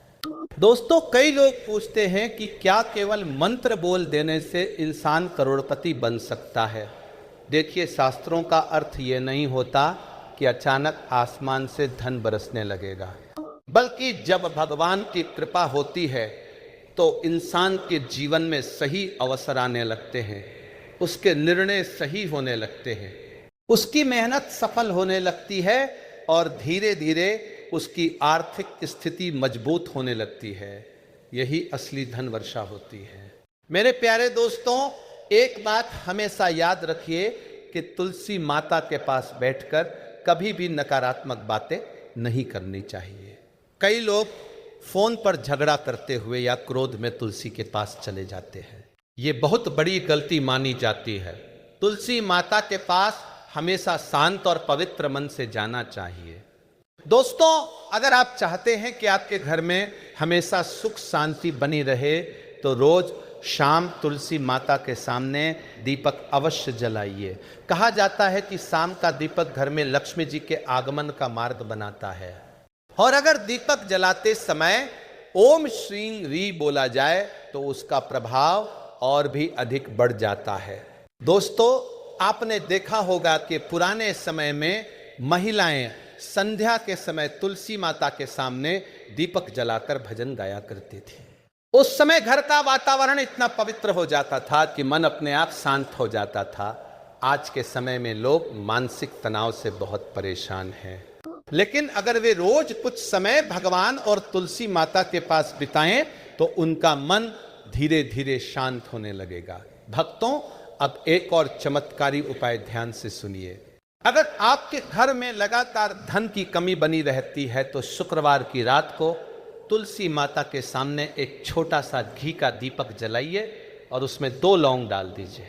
दोस्तों, कई लोग पूछते हैं कि क्या केवल मंत्र बोल देने से इंसान करोड़पति बन सकता है? देखिए, शास्त्रों का अर्थ ये नहीं होता कि अचानक आसमान से धन बरसने लगेगा, बल्कि जब भगवान की कृपा होती है तो इंसान के जीवन में सही अवसर आने लगते हैं, उसके निर्णय सही होने लगते हैं, उसकी मेहनत सफल होने लगती है और धीरे धीरे उसकी आर्थिक स्थिति मजबूत होने लगती है। यही असली धन वर्षा होती है। मेरे प्यारे दोस्तों, एक बात हमेशा याद रखिए कि तुलसी माता के पास बैठकर कभी भी नकारात्मक बातें नहीं करनी चाहिए। कई लोग फोन पर झगड़ा करते हुए या क्रोध में तुलसी के पास चले जाते हैं। ये बहुत बड़ी गलती मानी जाती है। तुलसी माता के पास हमेशा शांत और पवित्र मन से जाना चाहिए। दोस्तों, अगर आप चाहते हैं कि आपके घर में हमेशा सुख शांति बनी रहे तो रोज शाम तुलसी माता के सामने दीपक अवश्य जलाइए। कहा जाता है कि शाम का दीपक घर में लक्ष्मी जी के आगमन का मार्ग बनाता है। और अगर दीपक जलाते समय ओम श्री ह्री बोला जाए तो उसका प्रभाव और भी अधिक बढ़ जाता है। दोस्तों, आपने देखा होगा कि पुराने समय में महिलाएं संध्या के समय तुलसी माता के सामने दीपक जलाकर भजन गाया करती थी। उस समय घर का वातावरण इतना पवित्र हो जाता था कि मन अपने आप शांत हो जाता था। आज के समय में लोग मानसिक तनाव से बहुत परेशान हैं, लेकिन अगर वे रोज कुछ समय भगवान और तुलसी माता के पास बिताएं तो उनका मन धीरे धीरे शांत होने लगेगा। भक्तों, अब एक और चमत्कारी उपाय ध्यान से सुनिए। अगर आपके घर में लगातार धन की कमी बनी रहती है तो शुक्रवार की रात को तुलसी माता के सामने एक छोटा सा घी का दीपक जलाइए और उसमें 2 लौंग डाल दीजिए।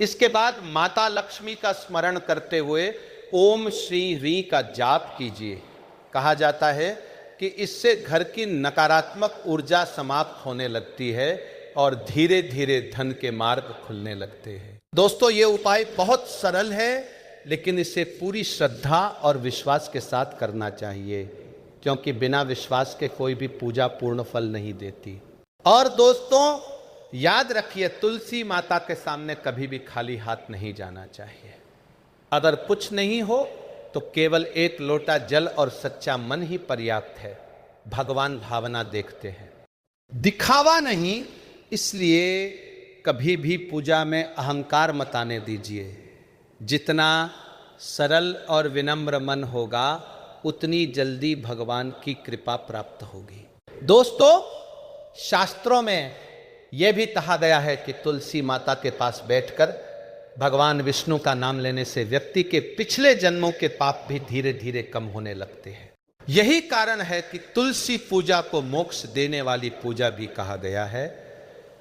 इसके बाद माता लक्ष्मी का स्मरण करते हुए ओम श्री ह्री का जाप कीजिए। कहा जाता है कि इससे घर की नकारात्मक ऊर्जा समाप्त होने लगती है। और धीरे धीरे धन के मार्ग खुलने लगते हैं। दोस्तों, ये उपाय बहुत सरल है, लेकिन इसे पूरी श्रद्धा और विश्वास के साथ करना चाहिए, क्योंकि बिना विश्वास के कोई भी पूजा पूर्ण फल नहीं देती। और दोस्तों, याद रखिए, तुलसी माता के सामने कभी भी खाली हाथ नहीं जाना चाहिए। अगर कुछ नहीं हो तो केवल एक लोटा जल और सच्चा मन ही पर्याप्त है। भगवान भावना देखते हैं, दिखावा नहीं। इसलिए कभी भी पूजा में अहंकार मत आने दीजिए। जितना सरल और विनम्र मन होगा, उतनी जल्दी भगवान की कृपा प्राप्त होगी। दोस्तों, शास्त्रों में यह भी कहा गया है कि तुलसी माता के पास बैठकर भगवान विष्णु का नाम लेने से व्यक्ति के पिछले जन्मों के पाप भी धीरे धीरे कम होने लगते हैं। यही कारण है कि तुलसी पूजा को मोक्ष देने वाली पूजा भी कहा गया है।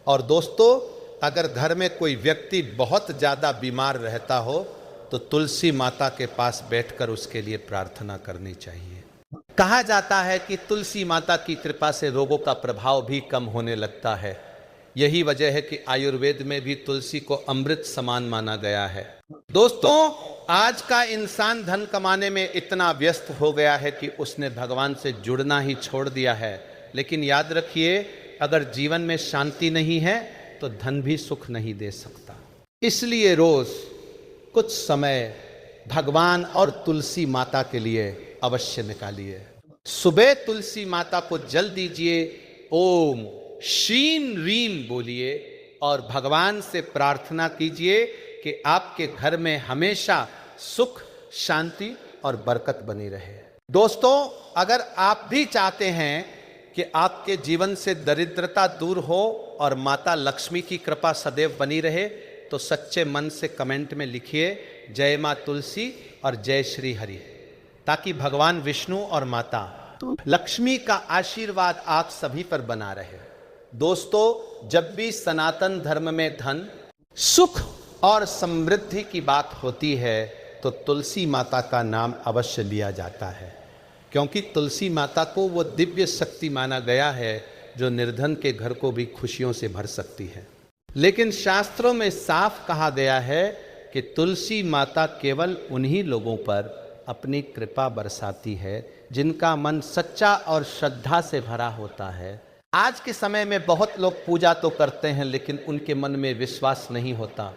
और दोस्तों, अगर घर में कोई व्यक्ति बहुत ज़्यादा बीमार रहता हो तो तुलसी माता के पास बैठकर उसके लिए प्रार्थना करनी चाहिए। कहा जाता है कि तुलसी माता की कृपा से रोगों का प्रभाव भी कम होने लगता है। यही वजह है कि आयुर्वेद में भी तुलसी को अमृत समान माना गया है। दोस्तों, आज का इंसान धन कमाने में इतना व्यस्त हो गया है कि उसने भगवान से जुड़ना ही छोड़ दिया है। लेकिन याद रखिए, अगर जीवन में शांति नहीं है तो धन भी सुख नहीं दे सकता। इसलिए रोज कुछ समय भगवान और तुलसी माता के लिए अवश्य निकालिए। सुबह तुलसी माता को जल दीजिए, ओम श्रीं रीं बोलिए और भगवान से प्रार्थना कीजिए कि आपके घर में हमेशा सुख, शांति और बरकत बनी रहे। दोस्तों, अगर आप भी चाहते हैं कि आपके जीवन से दरिद्रता दूर हो और माता लक्ष्मी की कृपा सदैव बनी रहे, तो सच्चे मन से कमेंट में लिखिए जय माँ तुलसी और जय श्री हरि, ताकि भगवान विष्णु और माता लक्ष्मी का आशीर्वाद आप सभी पर बना रहे। दोस्तों, जब भी सनातन धर्म में धन, सुख और समृद्धि की बात होती है तो तुलसी माता का नाम अवश्य लिया जाता है, क्योंकि तुलसी माता को वो दिव्य शक्ति माना गया है जो निर्धन के घर को भी खुशियों से भर सकती है। लेकिन शास्त्रों में साफ कहा गया है कि तुलसी माता केवल उन्हीं लोगों पर अपनी कृपा बरसाती है जिनका मन सच्चा और श्रद्धा से भरा होता है। आज के समय में बहुत लोग पूजा तो करते हैं, लेकिन उनके मन में विश्वास नहीं होता।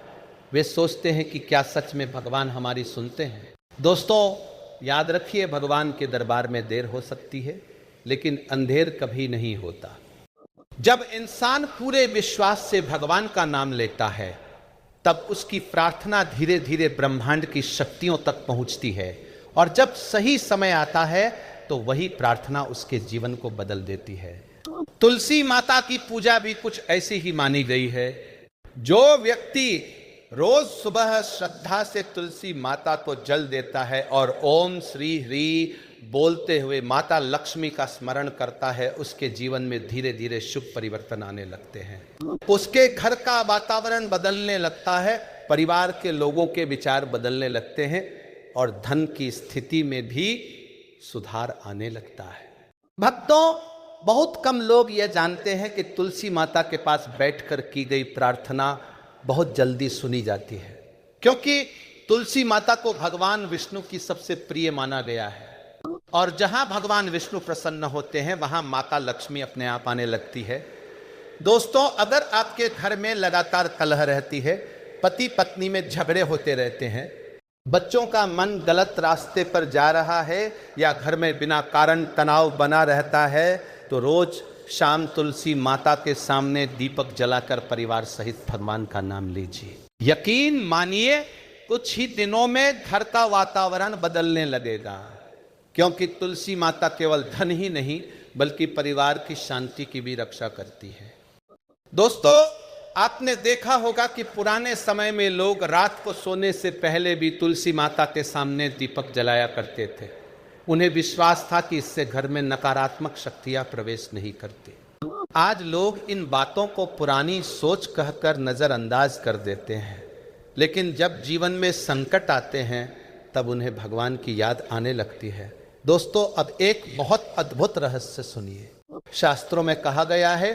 वे सोचते हैं कि क्या सच में भगवान हमारी सुनते हैं। दोस्तों, याद रखिए, भगवान के दरबार में देर हो सकती है, लेकिन अंधेर कभी नहीं होता। जब इंसान पूरे विश्वास से भगवान का नाम लेता है, तब उसकी प्रार्थना धीरे धीरे ब्रह्मांड की शक्तियों तक पहुंचती है, और जब सही समय आता है तो वही प्रार्थना उसके जीवन को बदल देती है। तुलसी माता की पूजा भी कुछ ऐसी ही मानी गई है। जो व्यक्ति रोज सुबह श्रद्धा से तुलसी माता को जल देता है और ओम श्री ह्री बोलते हुए माता लक्ष्मी का स्मरण करता है, उसके जीवन में धीरे धीरे शुभ परिवर्तन आने लगते हैं। उसके घर का वातावरण बदलने लगता है, परिवार के लोगों के विचार बदलने लगते हैं और धन की स्थिति में भी सुधार आने लगता है। भक्तों, बहुत कम लोग यह जानते हैं कि तुलसी माता के पास बैठकर की गई प्रार्थना बहुत जल्दी सुनी जाती है, क्योंकि तुलसी माता को भगवान विष्णु की सबसे प्रिय माना गया है। और जहां भगवान विष्णु प्रसन्न होते हैं, वहां माता लक्ष्मी अपने आप आने लगती है। दोस्तों, अगर आपके घर में लगातार कलह रहती है, पति पत्नी में झगड़े होते रहते हैं, बच्चों का मन गलत रास्ते पर जा रहा है, या घर में बिना कारण तनाव बना रहता है, तो रोज शाम तुलसी माता के सामने दीपक जलाकर परिवार सहित भगवान का नाम लीजिए। यकीन मानिए, कुछ ही दिनों में घर का वातावरण बदलने लगेगा, क्योंकि तुलसी माता केवल धन ही नहीं बल्कि परिवार की शांति की भी रक्षा करती है। दोस्तों, आपने देखा होगा कि पुराने समय में लोग रात को सोने से पहले भी तुलसी माता के सामने दीपक जलाया करते थे। उन्हें विश्वास था कि इससे घर में नकारात्मक शक्तियां प्रवेश नहीं करती। आज लोग इन बातों को पुरानी सोच कहकर नज़रअंदाज कर देते हैं, लेकिन जब जीवन में संकट आते हैं तब उन्हें भगवान की याद आने लगती है। दोस्तों, अब एक बहुत अद्भुत रहस्य सुनिए। शास्त्रों में कहा गया है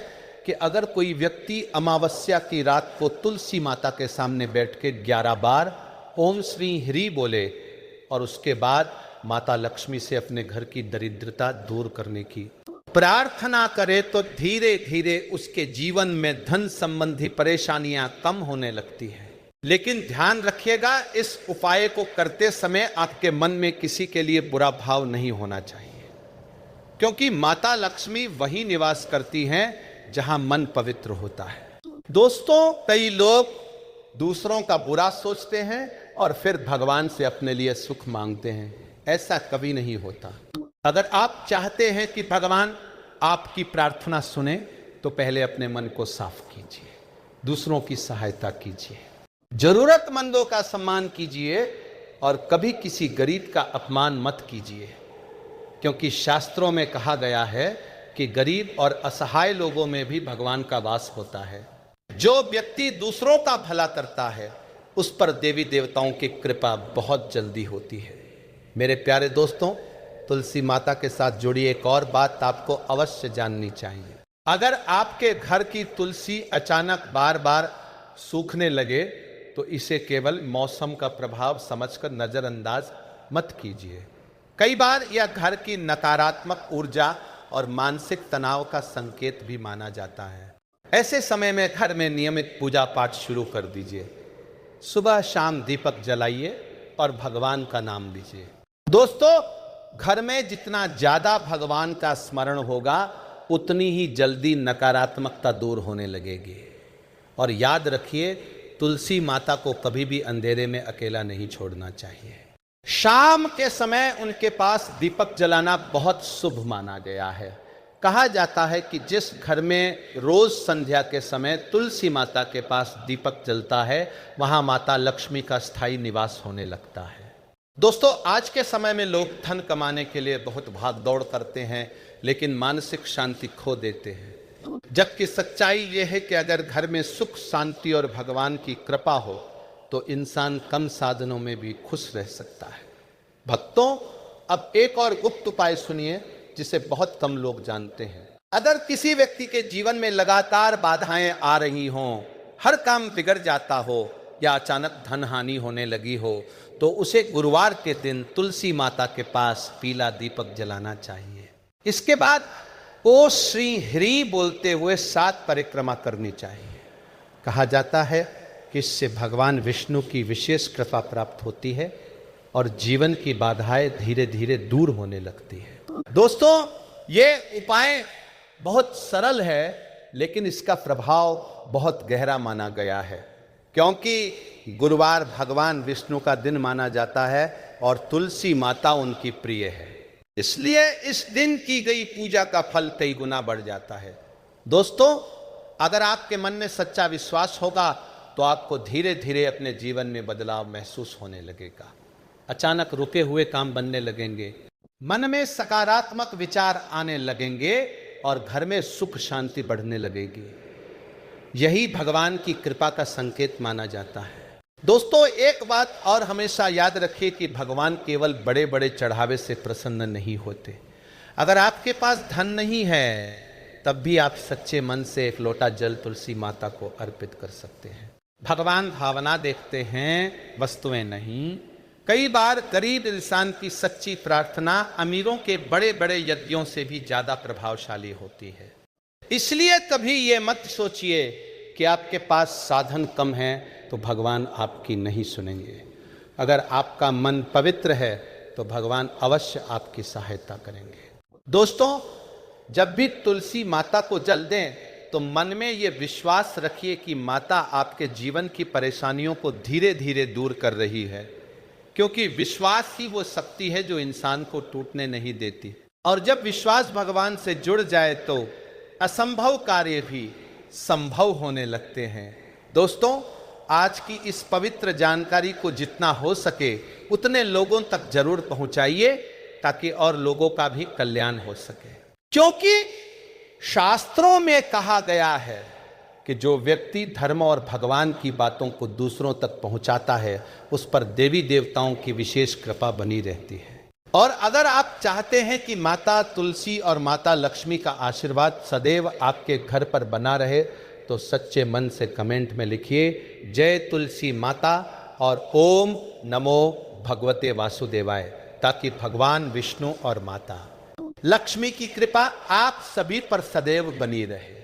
कि अगर कोई व्यक्ति अमावस्या की रात को तुलसी माता के सामने बैठ के 11 बार ओम श्री ह्री बोले और उसके बाद माता लक्ष्मी से अपने घर की दरिद्रता दूर करने की प्रार्थना करे तो धीरे धीरे उसके जीवन में धन संबंधी परेशानियां कम होने लगती है। लेकिन ध्यान रखिएगा, इस उपाय को करते समय आपके मन में किसी के लिए बुरा भाव नहीं होना चाहिए, क्योंकि माता लक्ष्मी वही निवास करती हैं जहां मन पवित्र होता है। दोस्तों, कई लोग दूसरों का बुरा सोचते हैं और फिर भगवान से अपने लिए सुख मांगते हैं। ऐसा कभी नहीं होता। अगर आप चाहते हैं कि भगवान आपकी प्रार्थना सुने तो पहले अपने मन को साफ कीजिए, दूसरों की सहायता कीजिए, जरूरतमंदों का सम्मान कीजिए और कभी किसी गरीब का अपमान मत कीजिए, क्योंकि शास्त्रों में कहा गया है कि गरीब और असहाय लोगों में भी भगवान का वास होता है। जो व्यक्ति दूसरों का भला करता है उस पर देवी देवताओं की कृपा बहुत जल्दी होती है। मेरे प्यारे दोस्तों, तुलसी माता के साथ जुड़ी एक और बात आपको अवश्य जाननी चाहिए। अगर आपके घर की तुलसी अचानक बार बार सूखने लगे तो इसे केवल मौसम का प्रभाव समझकर नजरअंदाज मत कीजिए। कई बार यह घर की नकारात्मक ऊर्जा और मानसिक तनाव का संकेत भी माना जाता है। ऐसे समय में घर में नियमित पूजा पाठ शुरू कर दीजिए। सुबह शाम दीपक जलाइए और भगवान का नाम लीजिए। दोस्तों, घर में जितना ज्यादा भगवान का स्मरण होगा उतनी ही जल्दी नकारात्मकता दूर होने लगेगी। और याद रखिए, तुलसी माता को कभी भी अंधेरे में अकेला नहीं छोड़ना चाहिए। शाम के समय उनके पास दीपक जलाना बहुत शुभ माना गया है। कहा जाता है कि जिस घर में रोज संध्या के समय तुलसी माता के पास दीपक जलता है वहां माता लक्ष्मी का स्थायी निवास होने लगता है। दोस्तों, आज के समय में लोग धन कमाने के लिए बहुत भाग दौड़ करते हैं, लेकिन मानसिक शांति खो देते हैं। जबकि सच्चाई यह है कि अगर घर में सुख, शांति और भगवान की कृपा हो तो इंसान कम साधनों में भी खुश रह सकता है। भक्तों, अब एक और गुप्त उपाय सुनिए जिसे बहुत कम लोग जानते हैं। अगर किसी व्यक्ति के जीवन में लगातार बाधाएं आ रही हों, हर काम बिगड़ जाता हो या अचानक धन हानि होने लगी हो, तो उसे गुरुवार के दिन तुलसी माता के पास पीला दीपक जलाना चाहिए। इसके बाद ओ श्री ह्री बोलते हुए 7 परिक्रमा करनी चाहिए। कहा जाता है कि इससे भगवान विष्णु की विशेष कृपा प्राप्त होती है और जीवन की बाधाएं धीरे धीरे दूर होने लगती है। दोस्तों, ये उपाय बहुत सरल है, लेकिन इसका प्रभाव बहुत गहरा माना गया है, क्योंकि गुरुवार भगवान विष्णु का दिन माना जाता है और तुलसी माता उनकी प्रिय है। इसलिए इस दिन की गई पूजा का फल कई गुना बढ़ जाता है। दोस्तों, अगर आपके मन में सच्चा विश्वास होगा तो आपको धीरे धीरे अपने जीवन में बदलाव महसूस होने लगेगा। अचानक रुके हुए काम बनने लगेंगे, मन में सकारात्मक विचार आने लगेंगे और घर में सुख शांति बढ़ने लगेगी। यही भगवान की कृपा का संकेत माना जाता है। दोस्तों, एक बात और हमेशा याद रखिए कि भगवान केवल बड़े बड़े चढ़ावे से प्रसन्न नहीं होते। अगर आपके पास धन नहीं है तब भी आप सच्चे मन से एक लोटा जल तुलसी माता को अर्पित कर सकते हैं। भगवान भावना देखते हैं, वस्तुएं नहीं। कई बार गरीब इंसान की सच्ची प्रार्थना अमीरों के बड़े बड़े यज्ञों से भी ज्यादा प्रभावशाली होती है। इसलिए कभी ये मत सोचिए कि आपके पास साधन कम है तो भगवान आपकी नहीं सुनेंगे। अगर आपका मन पवित्र है तो भगवान अवश्य आपकी सहायता करेंगे। दोस्तों, जब भी तुलसी माता को जल दें तो मन में ये विश्वास रखिए कि माता आपके जीवन की परेशानियों को धीरे धीरे दूर कर रही है, क्योंकि विश्वास ही वो शक्ति है जो इंसान को टूटने नहीं देती। और जब विश्वास भगवान से जुड़ जाए तो असंभव कार्य भी संभव होने लगते हैं। दोस्तों, आज की इस पवित्र जानकारी को जितना हो सके उतने लोगों तक जरूर पहुंचाइए ताकि और लोगों का भी कल्याण हो सके, क्योंकि शास्त्रों में कहा गया है कि जो व्यक्ति धर्म और भगवान की बातों को दूसरों तक पहुंचाता है उस पर देवी देवताओं की विशेष कृपा बनी रहती है। और अगर आप आप चाहते हैं कि माता तुलसी और माता लक्ष्मी का आशीर्वाद सदैव आपके घर पर बना रहे तो सच्चे मन से कमेंट में लिखिए जय तुलसी माता और ओम नमो भगवते वासुदेवाय, ताकि भगवान विष्णु और माता लक्ष्मी की कृपा आप सभी पर सदैव बनी रहे।